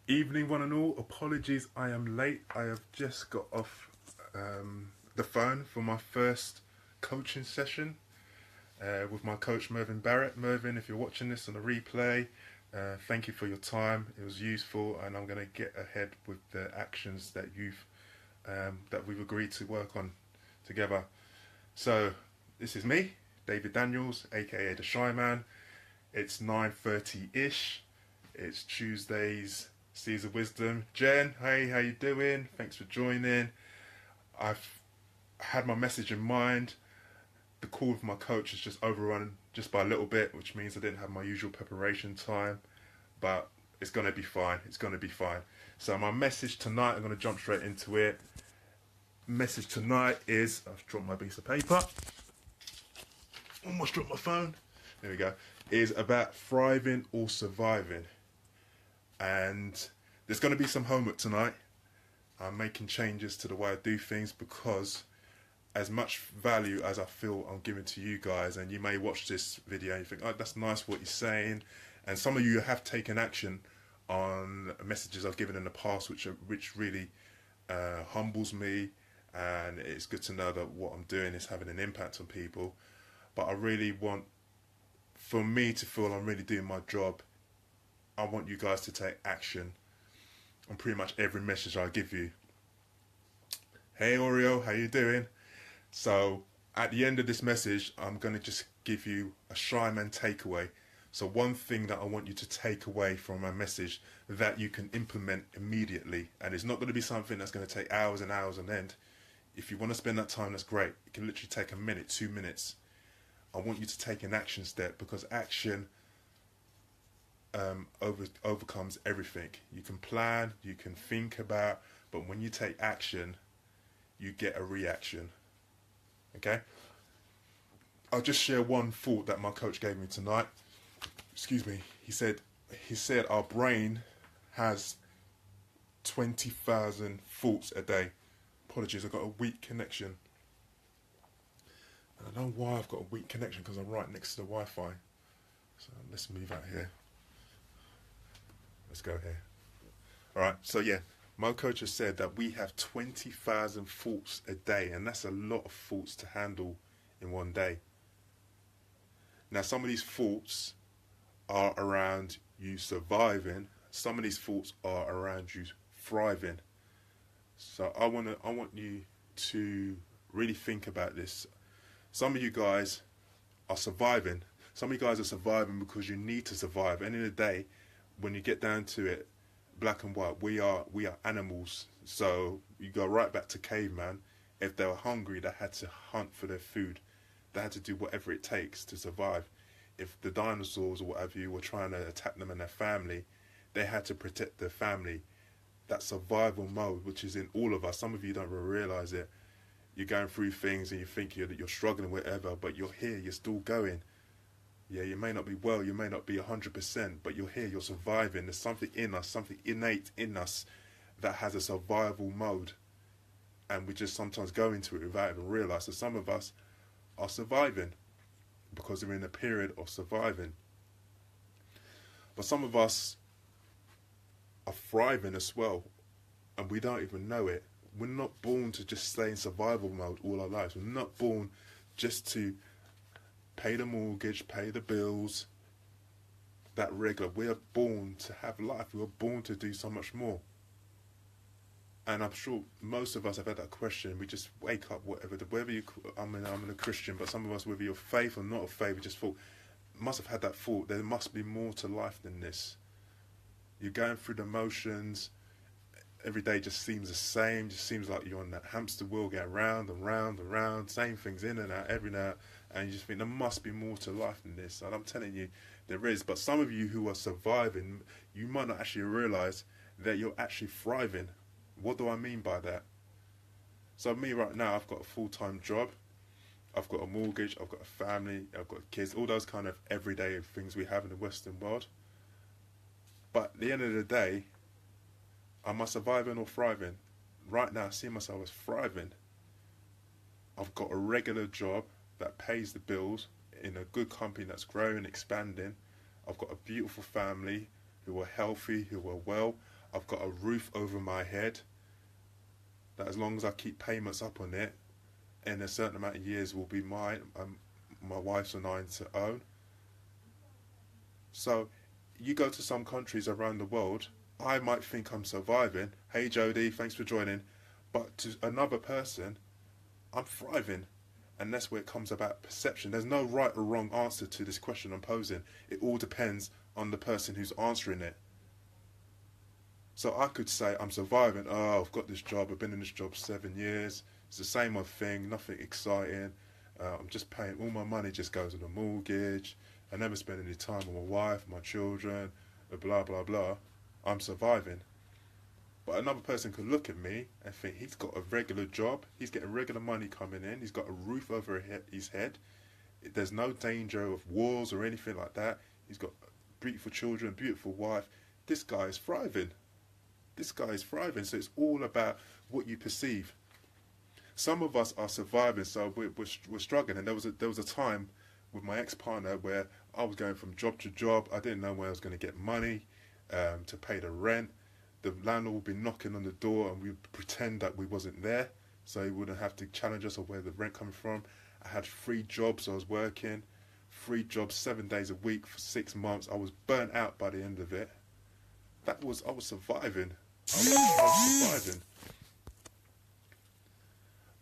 Evening, one and all. Apologies, I am late. I have just got off the phone for my first coaching session with my coach Mervyn Barrett. Mervyn, if you're watching this on the replay, thank you for your time. It was useful, and I'm going to get ahead with the actions that we've agreed to work on together. So, this is me, David Daniels, aka the Shy Man. It's 9:30 ish. It's Tuesday's Seas of Wisdom. Jen, hey, how you doing? Thanks for joining. I've had my message in mind. The call with my coach has just overrun just by a little bit, which means I didn't have my usual preparation time. But it's going to be fine. It's going to be fine. So my message tonight, I'm going to jump straight into it. Message tonight is, I've dropped my piece of paper. Almost dropped my phone. There we go. Is about thriving or surviving. And there's going to be some homework tonight. I'm making changes to the way I do things because as much value as I feel I'm giving to you guys, and you may watch this video and you think, oh, that's nice what you're saying. And some of you have taken action on messages I've given in the past, which really humbles me. And it's good to know that what I'm doing is having an impact on people. But I really want, for me to feel I'm really doing my job, I want you guys to take action on pretty much every message I give you. Hey Oreo, how you doing? So at the end of this message, I'm going to just give you a Shy Man takeaway. So one thing that I want you to take away from my message that you can implement immediately. And it's not going to be something that's going to take hours and hours on end. If you want to spend that time, that's great. It can literally take a minute, 2 minutes. I want you to take an action step, because action overcomes everything. You can plan, you can think about, but when you take action, you get a reaction. Okay? I'll just share one thought that my coach gave me tonight. Excuse me. He said our brain has 20,000 thoughts a day. Apologies, I've got a weak connection. And I know why I've got a weak connection, because I'm right next to the Wi-Fi. So let's move out here. Let's go here. Alright, so yeah, my coach has said that we have 20,000 thoughts a day, and that's a lot of thoughts to handle in one day. Now, some of these thoughts are around you surviving. Some of these thoughts are around you thriving. So I want you to really think about this. Some of you guys are surviving. Some of you guys are surviving because you need to survive. End of the day, when you get down to it, black and white, we are animals. So you go right back to caveman. If they were hungry, they had to hunt for their food. They had to do whatever it takes to survive. If the dinosaurs or whatever you were trying to attack them and their family, they had to protect their family. That survival mode, which is in all of us. Some of you don't realize it. You're going through things and you think that you're struggling, whatever, but you're here. You're still going. Yeah, you may not be well, you may not be 100%, but you're here, you're surviving. There's something in us, something innate in us that has a survival mode. And we just sometimes go into it without even realize. So some of us are surviving because we're in a period of surviving. But some of us are thriving as well, and we don't even know it. We're not born to just stay in survival mode all our lives. We're not born just to pay the mortgage, pay the bills, that regular. We are born to have life. We are born to do so much more. And I'm sure most of us have had that question. We just wake up, whether you, I'm a Christian, but some of us, whether you're faith or not of faith, we just thought, must have had that thought, there must be more to life than this. You're going through the motions. Every day just seems the same. Just seems like you're on that hamster wheel, going round and round and round, same things in and out, every now, and you just think there must be more to life than this. And I'm telling you, there is. But some of you who are surviving, you might not actually realize that you're actually thriving. What do I mean by that? So me right now, I've got a full-time job. I've got a mortgage. I've got a family. I've got kids. All those kind of everyday things we have in the Western world. But at the end of the day, am I surviving or thriving? Right now, I see myself as thriving. I've got a regular job that pays the bills in a good company that's growing, expanding. I've got a beautiful family who are healthy, who are well. I've got a roof over my head, that as long as I keep payments up on it, in a certain amount of years will be mine, my wife's and I to own. So you go to some countries around the world, I might think I'm surviving. Hey Jody, thanks for joining. But to another person, I'm thriving. And that's where it comes about perception. There's no right or wrong answer to this question I'm posing. It all depends on the person who's answering it. So I could say I'm surviving. Oh, I've got this job. I've been in this job 7 years. It's the same old thing. Nothing exciting. I'm just paying. All my money just goes on the mortgage. I never spend any time with my wife, my children, blah, blah, blah. I'm surviving. But another person could look at me and think he's got a regular job. He's getting regular money coming in. He's got a roof over his head. There's no danger of wars or anything like that. He's got beautiful children, beautiful wife. This guy is thriving. This guy is thriving. So it's all about what you perceive. Some of us are surviving, so we're struggling. And there was a time with my ex-partner where I was going from job to job. I didn't know where I was going to get money to pay the rent. The landlord would be knocking on the door and we'd pretend that we wasn't there, so he wouldn't have to challenge us on where the rent coming from. I had 3 jobs I was working, 3 jobs 7 days a week for 6 months. I was burnt out by the end of it. I was surviving. I was surviving.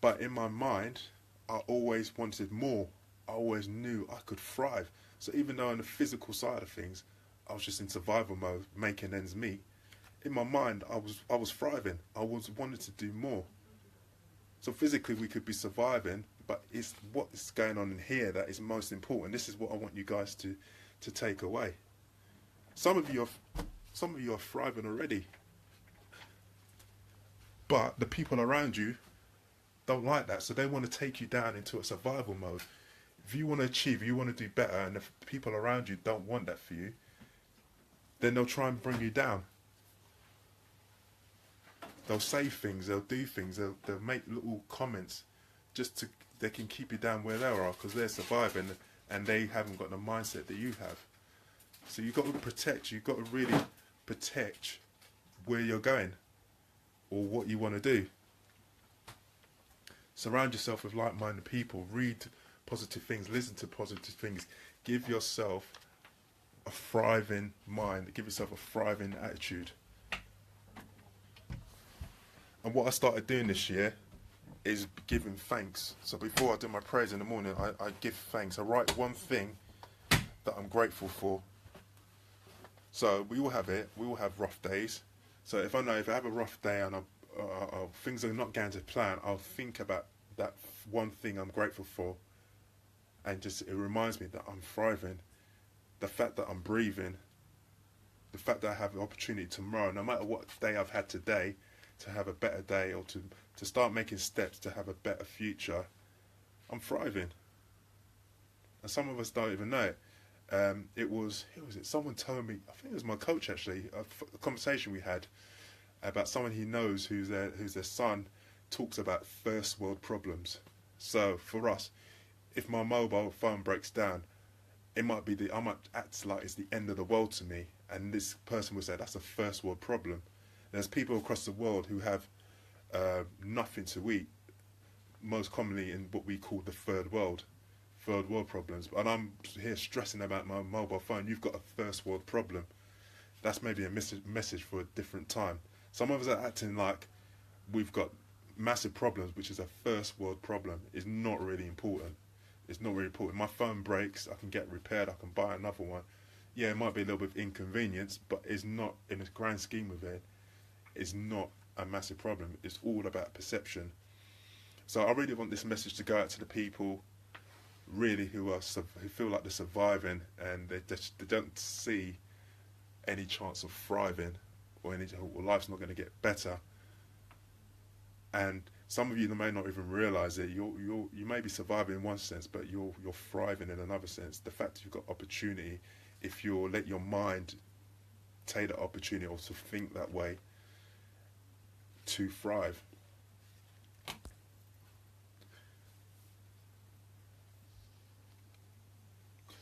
But in my mind, I always wanted more. I always knew I could thrive. So even though on the physical side of things, I was just in survival mode, making ends meet, in my mind, I was thriving. I was wanting to do more. So physically, we could be surviving, but it's what is going on in here that is most important. This is what I want you guys to take away. Some of you are thriving already, but the people around you don't like that, so they want to take you down into a survival mode. If you want to achieve, you want to do better, and if people around you don't want that for you, then they'll try and bring you down. They'll say things, they'll do things, they'll make little comments they can keep you down where they are because they're surviving and they haven't got the mindset that you have. So you've got to really protect where you're going or what you want to do. Surround yourself with like-minded people, read positive things, listen to positive things, give yourself a thriving mind, give yourself a thriving attitude. And what I started doing this year is giving thanks. So before I do my prayers in the morning, I give thanks. I write one thing that I'm grateful for. So we all have it. We all have rough days. So if I have a rough day and things are not going to plan, I'll think about that one thing I'm grateful for. And it reminds me that I'm thriving. The fact that I'm breathing. The fact that I have the opportunity tomorrow, no matter what day I've had today, to have a better day or to start making steps to have a better future. I'm thriving. And some of us don't even know it. Who was it? Someone told me, I think it was my coach actually, a conversation we had about someone he knows whose their son talks about first world problems. So for us, if my mobile phone breaks down, I might act like it's the end of the world to me. And this person would say that's a first world problem. There's people across the world who have nothing to eat, most commonly in what we call the third world problems. And I'm here stressing about my mobile phone. You've got a first world problem. That's maybe a message for a different time. Some of us are acting like we've got massive problems, which is a first world problem. It's not really important. It's not really important. My phone breaks, I can get repaired, I can buy another one. Yeah, it might be a little bit of inconvenience, but it's not, in the grand scheme of it, it's not a massive problem. It's all about perception. So I really want this message to go out to the people really who feel like they're surviving and they don't see any chance of thriving or life's not going to get better. And some of you may not even realise it. You may be surviving in one sense, but you're thriving in another sense. The fact that you've got opportunity, if you let your mind take that opportunity or to think that way, to thrive.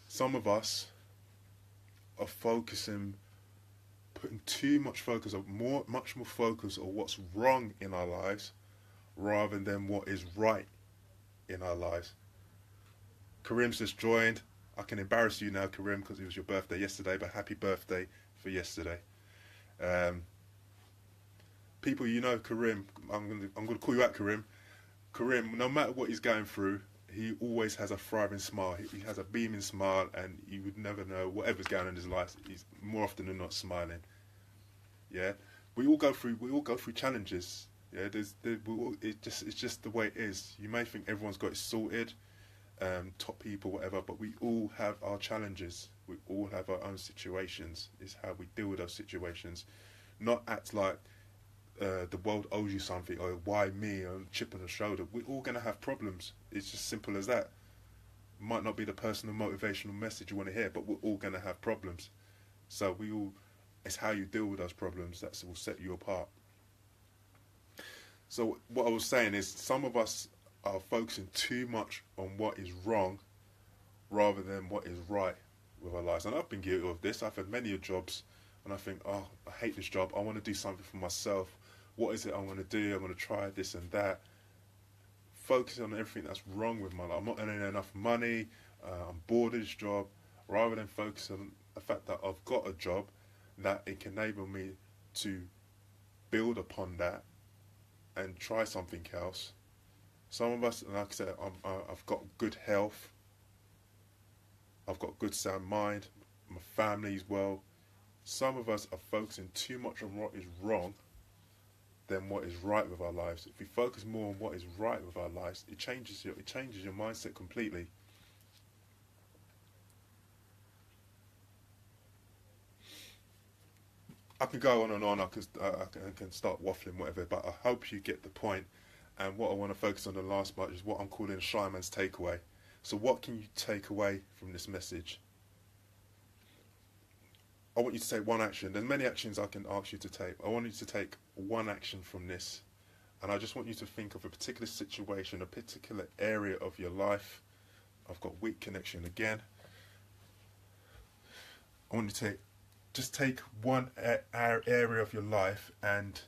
Some of us are focusing putting too much focus on much more focus on what's wrong in our lives rather than what is right in our lives. Karim's just joined. I can embarrass you now, Karim, because it was your birthday yesterday, but happy birthday for yesterday. People, you know Karim, I'm going to call you out, Karim. Karim, no matter what he's going through, he always has a thriving smile. He has a beaming smile, and you would never know whatever's going on in his life. He's more often than not smiling. Yeah, we all go through challenges. Yeah, it's just the way it is. You may think everyone's got it sorted, top people, whatever, but we all have our challenges. We all have our own situations. It's how we deal with those situations. Not act like the world owes you something, or why me, or chip on the shoulder. We're all going to have problems. It's just simple as that. Might not be the personal motivational message you want to hear, but we're all going to have problems. So it's how you deal with those problems that will set you apart. So what I was saying is, some of us are focusing too much on what is wrong rather than what is right with our lives. And I've been guilty of this. I've had many jobs, and I think, oh, I hate this job. I want to do something for myself. What is it I want to do? I'm going to try this and that. Focusing on everything that's wrong with my life. I'm not earning enough money. I'm bored of this job. Rather than focus on the fact that I've got a job, that it can enable me to build upon that and try something else. Some of us, like I said, I've got good health. I've got good sound mind. My family's well. Some of us are focusing too much on what is wrong than what is right with our lives. If we focus more on what is right with our lives, it changes your mindset completely. I can go on and on. I can start waffling, whatever. But I hope you get the point. And what I want to focus on the last part is what I'm calling a shy man's takeaway. So what can you take away from this message? I want you to take one action. There's many actions I can ask you to take. I want you to take one action from this. And I just want you to think of a particular situation, a particular area of your life. I've got weak connection again. I want you to take one area of your life, and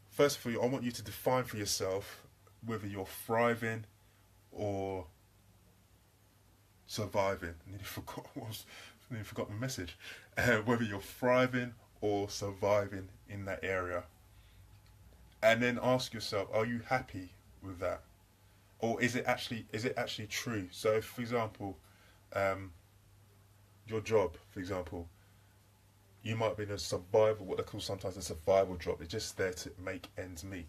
first of all, I want you to define for yourself whether you're thriving or surviving. I nearly forgot my message. Whether you're thriving or surviving in that area. And then ask yourself, are you happy with that? Or is it actually true? So if, for example, your job, for example, you might be in a survival, what they call sometimes a survival job. It's just there to make ends meet.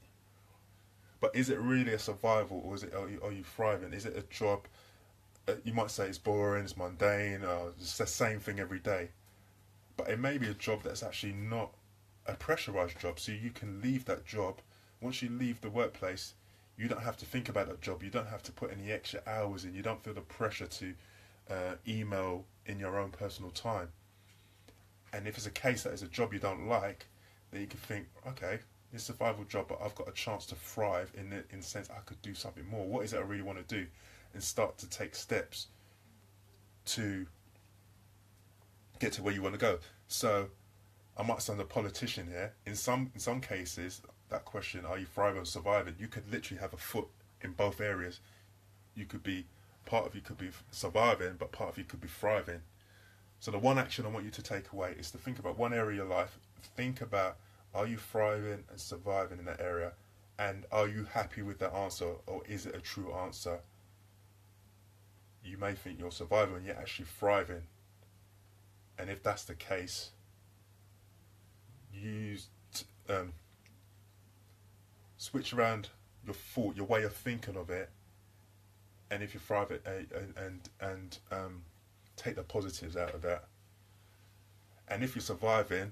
But is it really a survival, or are you thriving? Is it a job? You might say it's boring, it's mundane, it's the same thing every day. But it may be a job that's actually not a pressurized job, so you can leave that job. Once you leave the workplace, you don't have to think about that job. You don't have to put any extra hours in. You don't feel the pressure to email in your own personal time. And if it's a case that it's a job you don't like, then you can think, okay, it's a survival job, but I've got a chance to thrive in the sense I could do something more. What is it I really want to do? And start to take steps to get to where you want to go. So I might sound a politician here. In some cases, that question, are you thriving or surviving, you could literally have a foot in both areas. You could be, part of you could be surviving, but part of you could be thriving. So the one action I want you to take away is to think about one area of your life. Think about, are you thriving and surviving in that area? And are you happy with that answer, or is it a true answer? You may think you're surviving and you're actually thriving. And if that's the case, switch around your thought, your way of thinking of it. And if you thrive it, and take the positives out of that. And if you're surviving,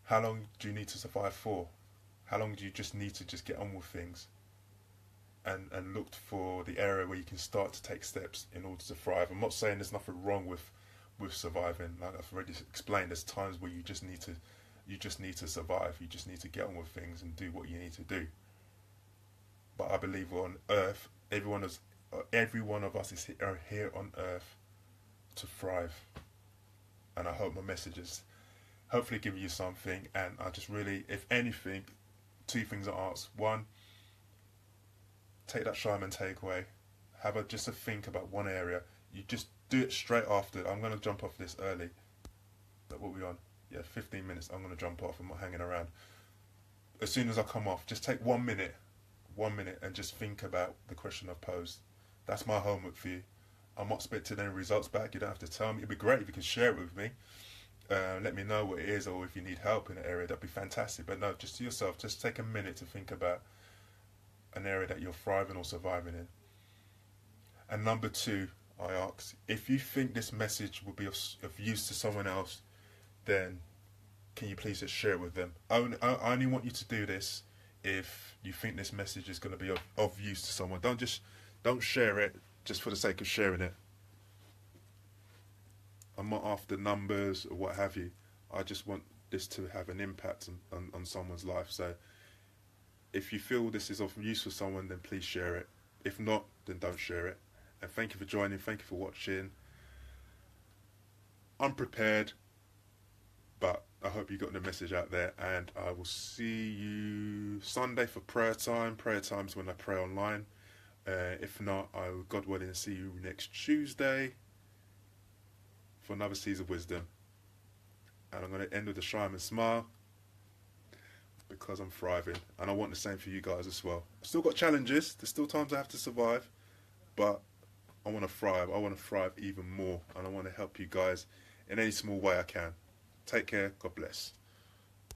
how long do you need to survive for? How long do you just need to just get on with things? And look for the area where you can start to take steps in order to thrive. I'm not saying there's nothing wrong with surviving. Like I've already explained, there's times where you just need to survive. You just need to get on with things and do what you need to do. But I believe we're on earth. Every one of us is here on earth to thrive. And I hope my message has hopefully give you something. And I just really, if anything, two things I ask. One, take that Shireman takeaway. Have just a think about one area. You just do it straight after. I'm going to jump off this early. But what are we on? Yeah, 15 minutes. I'm going to jump off. I'm not hanging around. As soon as I come off, just take 1 minute, and just think about the question I've posed. That's my homework for you. I'm not expecting any results back. You don't have to tell me. It'd be great if you could share it with me. Let me know what it is, or if you need help in an area, that'd be fantastic. But no, just to yourself, just take a minute to think about an area that you're thriving or surviving in. And number two, I ask, if you think this message will be of use to someone else, then can you please just share it with them? I only want you to do this if you think this message is going to be of use to someone. Don't share it just for the sake of sharing it. I'm not after numbers or what have you. I just want this to have an impact on someone's life. So if you feel this is of use for someone, then please share it. If not, then don't share it. And thank you for joining. Thank you for watching. I'm prepared, but I hope you got the message out there. And I will see you Sunday for prayer time. Prayer time's when I pray online. If not, I will, God willing, see you next Tuesday for another Seeds of Wisdom. And I'm going to end with a Shireman smile, because I'm thriving, and I want the same for you guys as well. I've still got challenges. There's still times I have to survive, but I want to thrive. I want to thrive even more, and I want to help you guys in any small way I can. Take care. God bless.